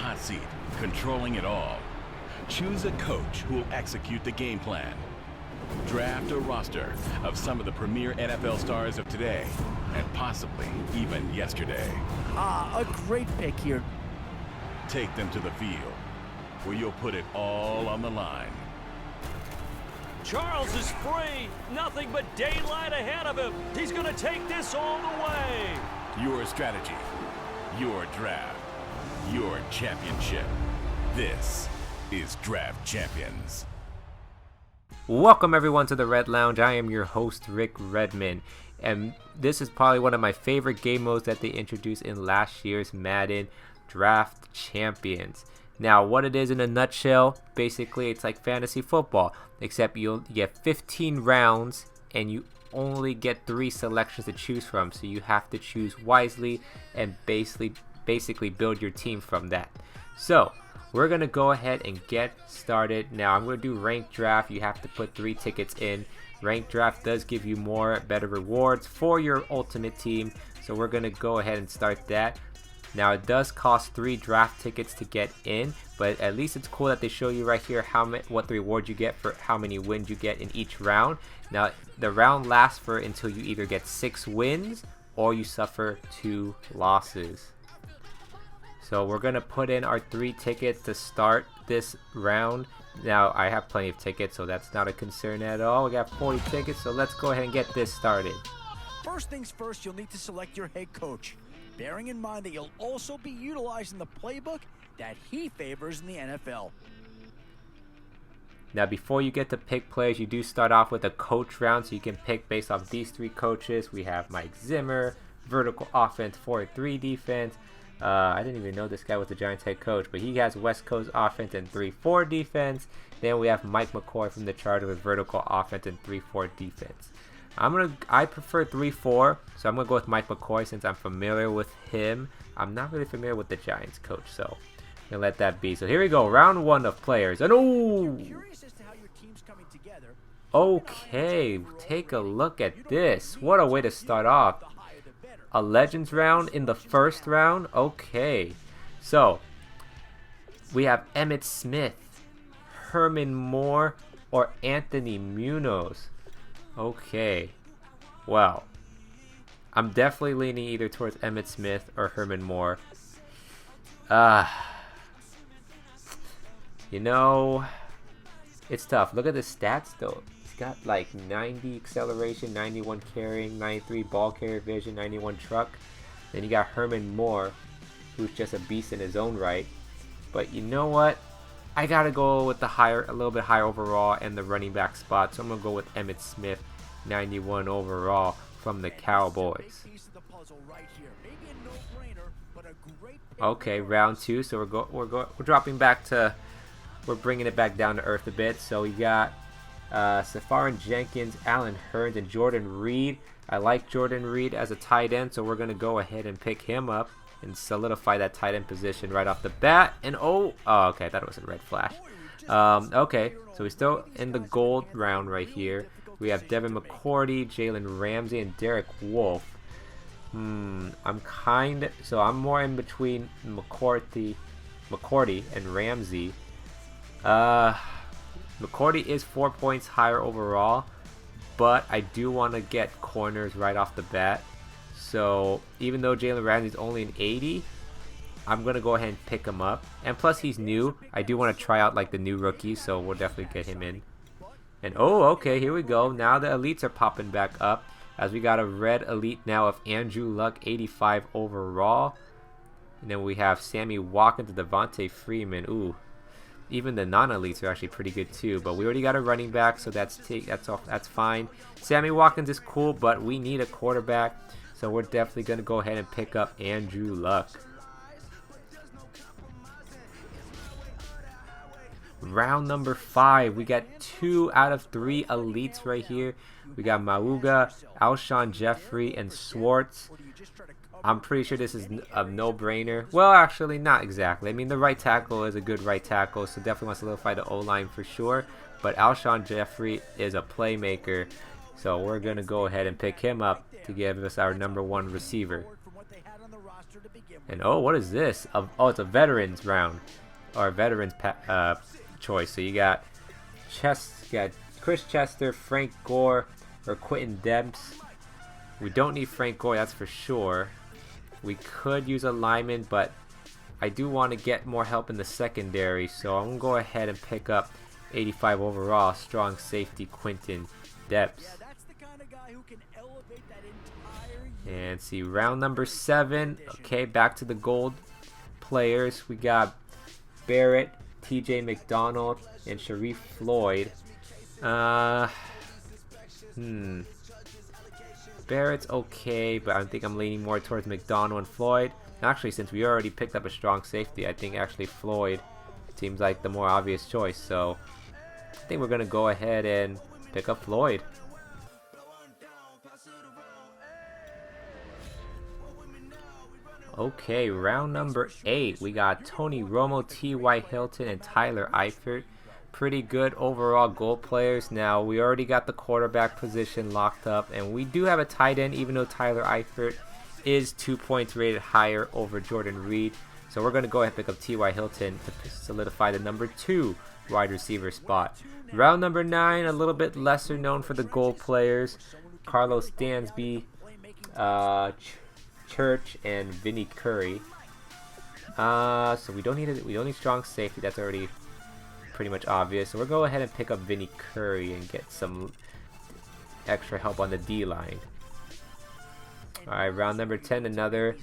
hot seat, controlling it all. Choose a coach who will execute the game plan. Draft a roster of some of the premier NFL stars of today, and possibly even yesterday. A great pick here. Take them to the field, where you'll put it all on the line. Charles is free. Nothing but daylight ahead of him. He's going to take this all the way. Your strategy, your draft, your championship. This is Draft Champions. Welcome everyone to the Red Lounge. I am your host, Rick Redmond, and this is probably one of my favorite game modes that they introduced in last year's Madden Draft Champions. Now, what it is in a nutshell, basically it's like fantasy football, except you get 15 rounds and you only get 3 selections to choose from, so you have to choose wisely and basically build your team from that. So we're gonna go ahead and get started. Now I'm gonna do ranked draft. You have to put 3 tickets in. Ranked draft does give you better rewards for your ultimate team, so we're gonna go ahead and start that. Now it does cost 3 draft tickets to get in, but at least it's cool that they show you right here what the reward you get for how many wins you get in each round. Now the round lasts for until you either get 6 wins or you suffer 2 losses. So we're gonna put in our 3 tickets to start this round. Now I have plenty of tickets, so that's not a concern at all. We got 40 tickets, so let's go ahead and get this started. First things first, you'll need to select your head coach, bearing in mind that you'll also be utilizing the playbook that he favors in the NFL. Now before you get to pick players, you do start off with a coach round, so you can pick based off these 3 coaches. We have Mike Zimmer, vertical offense, 4-3 defense. I didn't even know this guy was the Giants head coach, but he has West Coast offense and 3-4 defense. Then we have Mike McCoy from the Chargers with vertical offense and 3-4 defense. I prefer 3-4, so I'm gonna go with Mike McCoy since I'm familiar with him. I'm not really familiar with the Giants coach, so I'm gonna let that be. So here we go, round 1 of players. And okay, take a look at this. What a way to start off. A Legends round in the first round. Okay, so we have Emmitt Smith, Herman Moore, or Anthony Munoz. Okay, well, I'm definitely leaning either towards Emmitt Smith or Herman Moore. You know, it's tough. Look at the stats though. Got like 90 acceleration, 91 carrying, 93 ball carrier vision, 91 truck. Then you got Herman Moore, who's just a beast in his own right. But you know what? I gotta go with a little bit higher overall and the running back spot. So I'm gonna go with Emmitt Smith, 91 overall from the Cowboys. Okay, round 2. So we're dropping back to, we're bringing it back down to earth a bit. So we got Safarin Jenkins, Allen Hurns, and Jordan Reed. I like Jordan Reed as a tight end, so we're going to go ahead and pick him up and solidify that tight end position right off the bat. And okay, I thought it was a red flash. Okay, so we're still in the gold round right here. We have Devin McCourty, Jalen Ramsey, and Derek Wolfe. I'm more in between McCourty and Ramsey. McCourty is 4 points higher overall, but I do want to get corners right off the bat. So even though Jalen Ramsey is only an 80, I'm going to go ahead and pick him up. And plus he's new. I do want to try out like the new rookies, so we'll definitely get him in. And okay, here we go. Now the elites are popping back up, as we got a red elite now of Andrew Luck, 85 overall. And then we have Sammy Watkins, Devontae Freeman. Ooh. Even the non-elites are actually pretty good too, but we already got a running back, so that's fine. Sammy Watkins is cool, but we need a quarterback, so we're definitely going to go ahead and pick up Andrew Luck. Round number 5, we got 2 out of 3 elites right here. We got Mauga, Alshon Jeffrey, and Swartz. I'm pretty sure this is a no-brainer. Well, actually, not exactly. I mean, the right tackle is a good right tackle, so definitely want to solidify the O-line for sure. But Alshon Jeffrey is a playmaker, so we're going to go ahead and pick him up to give us our number 1 receiver. on the roster to begin with. And oh, what is this? Oh, it's a veterans round, or veterans choice. So you got Chris Chester, Frank Gore, or Quentin Debs. We don't need Frank Gore, that's for sure. We could use a lineman, but I do want to get more help in the secondary, so I'm going to go ahead and pick up 85 overall, strong safety Quentin Debs. Yeah, that's the kind of guy who can elevate that entire And see, round number 7. Okay, back to the gold players. We got Barrett, TJ McDonald, and Sharif Floyd. Barrett's okay, but I think I'm leaning more towards McDonald and Floyd. Actually, since we already picked up a strong safety, I think actually Floyd seems like the more obvious choice. So I think we're going to go ahead and pick up Floyd. Okay, round number 8. We got Tony Romo, T.Y. Hilton, and Tyler Eifert. Pretty good overall goal players. Now, we already got the quarterback position locked up, and we do have a tight end, even though Tyler Eifert is 2 points rated higher over Jordan Reed. So we're going to go ahead and pick up T.Y. Hilton to solidify the number 2 wide receiver spot. Round number 9, a little bit lesser known for the goal players. Carlos Dansby, Church, and Vinny Curry. So we don't need strong safety. That's already pretty much obvious. So we'll go ahead and pick up Vinny Curry and get some extra help on the D-line. Alright, round number 10, another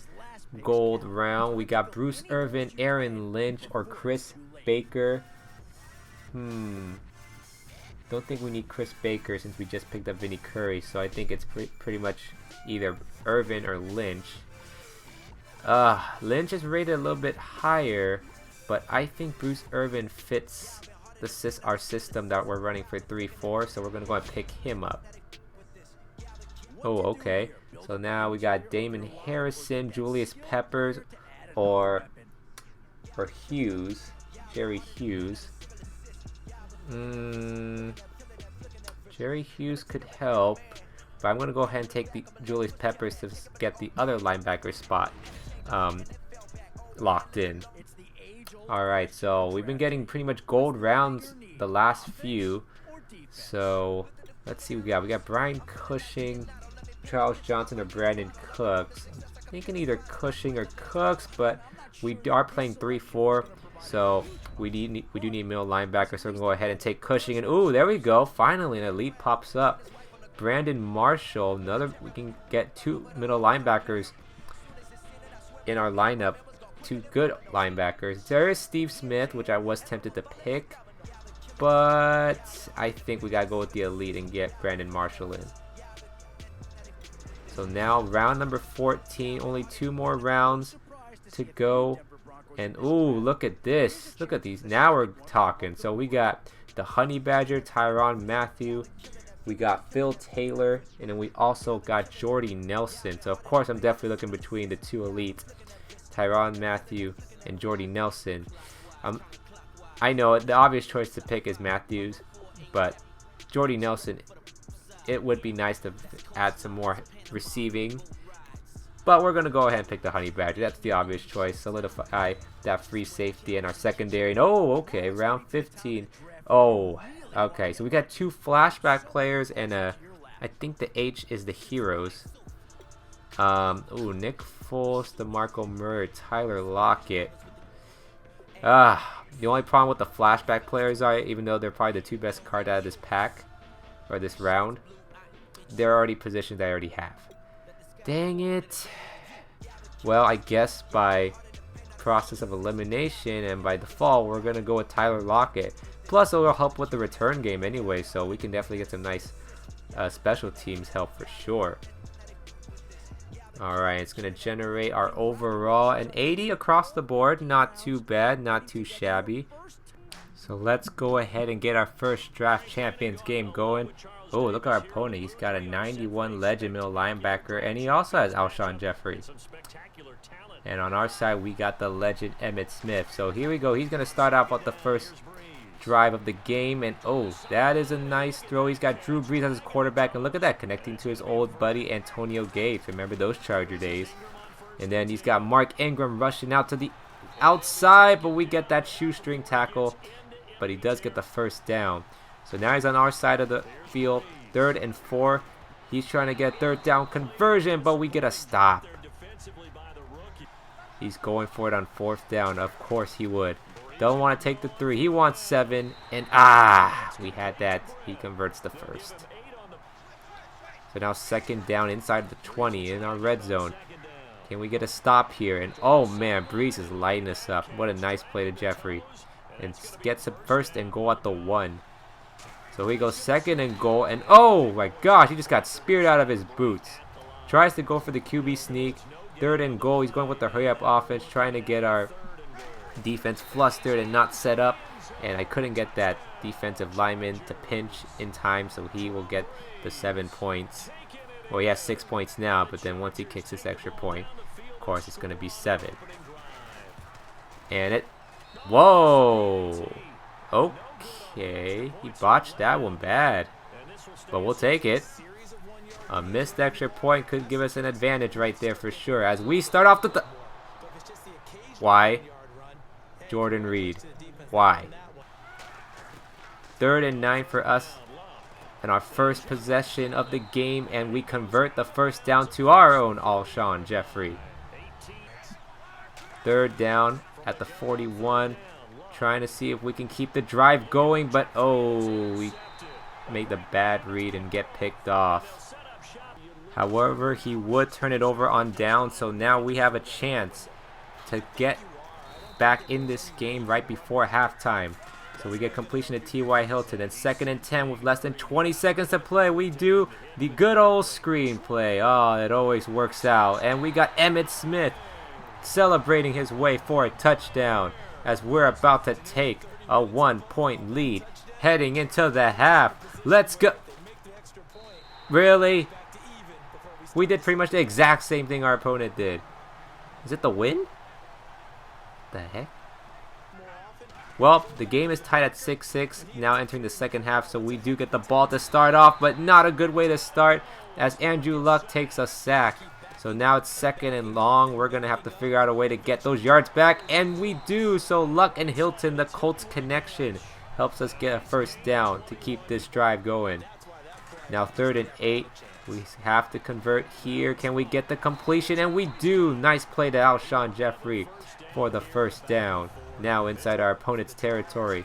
gold round. We got Bruce Irvin, Aaron Lynch, or Chris Baker. Don't think we need Chris Baker since we just picked up Vinny Curry. So I think it's pretty much either Irvin or Lynch. Lynch is rated a little bit higher, but I think Bruce Irvin fits our system that we're running for 3-4, so we're going to go and pick him up. Oh, okay. So now we got Damon Harrison, Julius Peppers, or Hughes, Jerry Hughes. Jerry Hughes could help, but I'm going to go ahead and take the Julius Peppers to get the other linebacker spot locked in. Alright, so we've been getting pretty much gold rounds the last few. So let's see what we got. We got Brian Cushing, Charles Johnson, or Brandon Cooks. I'm thinking either Cushing or Cooks, but we are playing 3-4, so we do need middle linebacker, so we're going to go ahead and take Cushing. And ooh, there we go. Finally, an elite pops up. Brandon Marshall, we can get 2 middle linebackers in our lineup. 2 good linebackers. There is Steve Smith, which I was tempted to pick, but I think we gotta go with the elite and get Brandon Marshall in. So now round number 14, only 2 more rounds to go. And ooh, look at this. Look at these. Now we're talking. So we got the Honey Badger, Tyrann Mathieu. We got Phil Taylor, and then we also got Jordy Nelson. So of course I'm definitely looking between the 2 elites, Tyrann Mathieu and Jordy Nelson. I know the obvious choice to pick is Matthews, but Jordy Nelson, it would be nice to add some more receiving. But we're going to go ahead and pick the Honey Badger. That's the obvious choice. Solidify that free safety in our secondary. And oh, okay, round 15. Oh, okay. So we got 2 flashback players, and I think the H is the heroes. Ooh, Nick Foles, DeMarco Murray, Tyler Lockett. The only problem with the flashback players are, even though they're probably the 2 best cards out of this pack, or this round, they're already positions I already have. Dang it. Well, I guess by process of elimination and by default, we're going to go with Tyler Lockett. Plus, it will help with the return game anyway, so we can definitely get some nice special teams help for sure. Alright, it's going to generate our overall, an 80 across the board. Not too bad, not too shabby. So let's go ahead and get our first Draft Champions game going. Oh, look at our opponent. He's got a 91 legend middle linebacker, and he also has Alshon Jeffrey. And on our side, we got the legend Emmitt Smith. So here we go. He's going to start off with the first drive of the game, and oh, that is a nice throw. He's got Drew Brees as his quarterback, and look at that, connecting to his old buddy Antonio Gates. Remember those Charger days? And then he's got Mark Ingram rushing out to the outside, but we get that shoestring tackle. But he does get the first down. So now he's on our side of the field, 3rd and 4. He's trying to get 3rd down conversion, but we get a stop. He's going for it on 4th down. Of course he would. Don't want to take the 3. He wants 7. And we had that. He converts the first. So now 2nd down inside the 20 in our red zone. Can we get a stop here? And oh man, Breeze is lighting us up. What a nice play to Jeffrey. And gets a 1st and goal at the 1. So he goes 2nd and goal. And oh my gosh, he just got speared out of his boots. Tries to go for the QB sneak. 3rd and goal. He's going with the hurry up offense, trying to get our defense flustered and not set up. And I couldn't get that defensive lineman to pinch in time, so he will get the 7 points. Well, he has 6 points now, but then once he kicks this extra point, of course, it's going to be 7. And it... Whoa! Okay, he botched that one bad. But we'll take it. A missed extra point could give us an advantage right there for sure. As we start off the... Why? Jordan Reed. Why? 3rd and 9 for us. And our first possession of the game. And we convert the 1st down to our own Alshon Jeffrey. 3rd down at the 41. Trying to see if we can keep the drive going. But oh, we made the bad read and get picked off. However, he would turn it over on down. So now we have a chance to get back in this game right before halftime. So we get completion to T.Y. Hilton. Then 2nd and 10 with less than 20 seconds to play. We do the good old screen play. Oh, it always works out. And we got Emmitt Smith celebrating his way for a touchdown as we're about to take a 1-point lead heading into the half. Let's go. Really? We did pretty much the exact same thing our opponent did. Is it the win? The heck? Well, the game is tied at 6-6, now entering the 2nd half, so we do get the ball to start off, but not a good way to start as Andrew Luck takes a sack. So now it's 2nd and long. We're going to have to figure out a way to get those yards back, and we do. So Luck and Hilton, the Colts connection, helps us get a 1st down to keep this drive going. Now 3rd and 8. We have to convert here. Can we get the completion? And we do. Nice play to Alshon Jeffrey for the 1st down. Now inside our opponent's territory.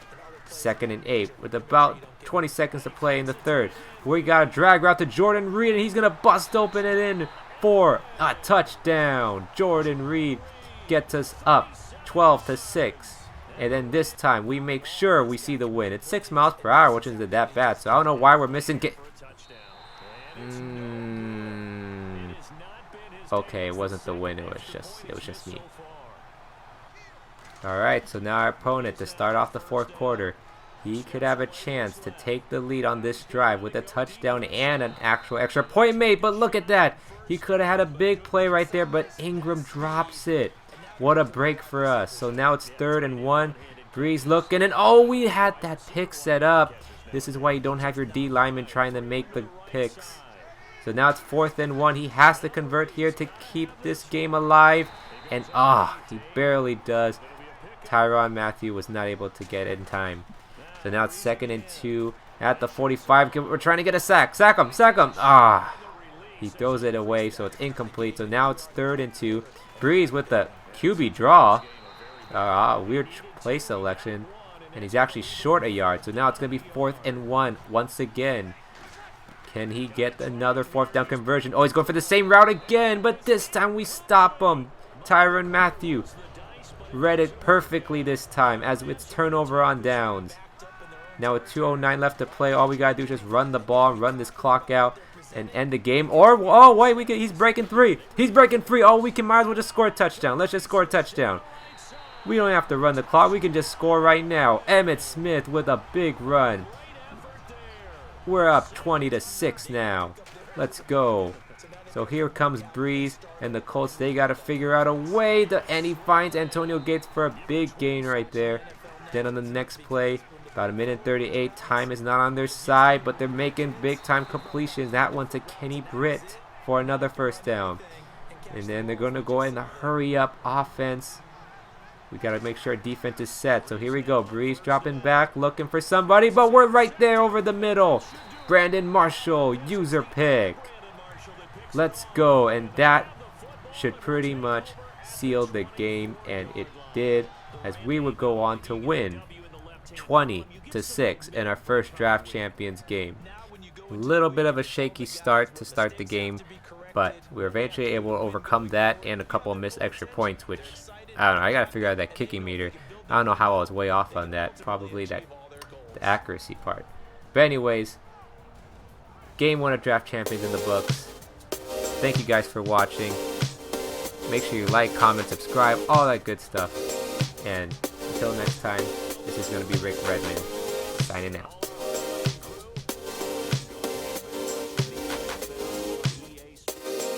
2nd and 8 with about 20 seconds to play in the 3rd. We got a drag route to Jordan Reed, and he's going to bust open it in for a touchdown. Jordan Reed gets us up 12-6. And then this time we make sure we see the win. It's 6 miles per hour, which isn't that bad. So I don't know why we're missing. Okay, it wasn't the win. It was just me. All right, so now our opponent to start off the 4th quarter. He could have a chance to take the lead on this drive with a touchdown and an actual extra point made. But look at that. He could have had a big play right there, but Ingram drops it. What a break for us. So now it's 3rd and 1. Breeze looking, and oh, we had that pick set up. This is why you don't have your D lineman trying to make the picks. So now it's 4th and 1. He has to convert here to keep this game alive. And he barely does. Tyrann Mathieu was not able to get in time. So now it's 2nd and 2 at the 45. We're trying to get a sack. Sack him. He throws it away, so it's incomplete. So now it's 3rd and 2. Breeze with the QB draw. Weird play selection. And he's actually short a yard. So now it's going to be 4th and 1 once again. Can he get another 4th down conversion? Oh, he's going for the same route again, but this time we stop him. Tyrann Mathieu read it perfectly this time as it's turnover on downs. Now with 2:09 left to play, all we got to do is just run the ball and run this clock out and end the game. Or, oh, wait, he's breaking 3. He's breaking 3. Oh, we can might as well just score a touchdown. Let's just score a touchdown. We don't have to run the clock. We can just score right now. Emmitt Smith with a big run. We're up 20-6 now. Let's go. So here comes Breeze and the Colts. They got to figure out a way. And he finds Antonio Gates for a big gain right there. Then on the next play, about 1:38. Time is not on their side, but they're making big time completions. That one to Kenny Britt for another 1st down. And then they're going to go in the hurry up offense. We got to make sure our defense is set. So here we go. Breeze dropping back, looking for somebody, but we're right there over the middle. Brandon Marshall, user pick. Let's go. And that should pretty much seal the game, and it did, as we would go on to win 20-6 in our first draft champions game. A little bit of a shaky start to start the game, but we were eventually able to overcome that and a couple of missed extra points, which, I don't know, I gotta figure out that kicking meter. I don't know how I was way off on that. Probably the accuracy part. But anyways, game 1 of Draft Champions in the books. Thank you guys for watching. Make sure you like, comment, subscribe, all that good stuff. And until next time, this is going to be Rick Redmond signing out.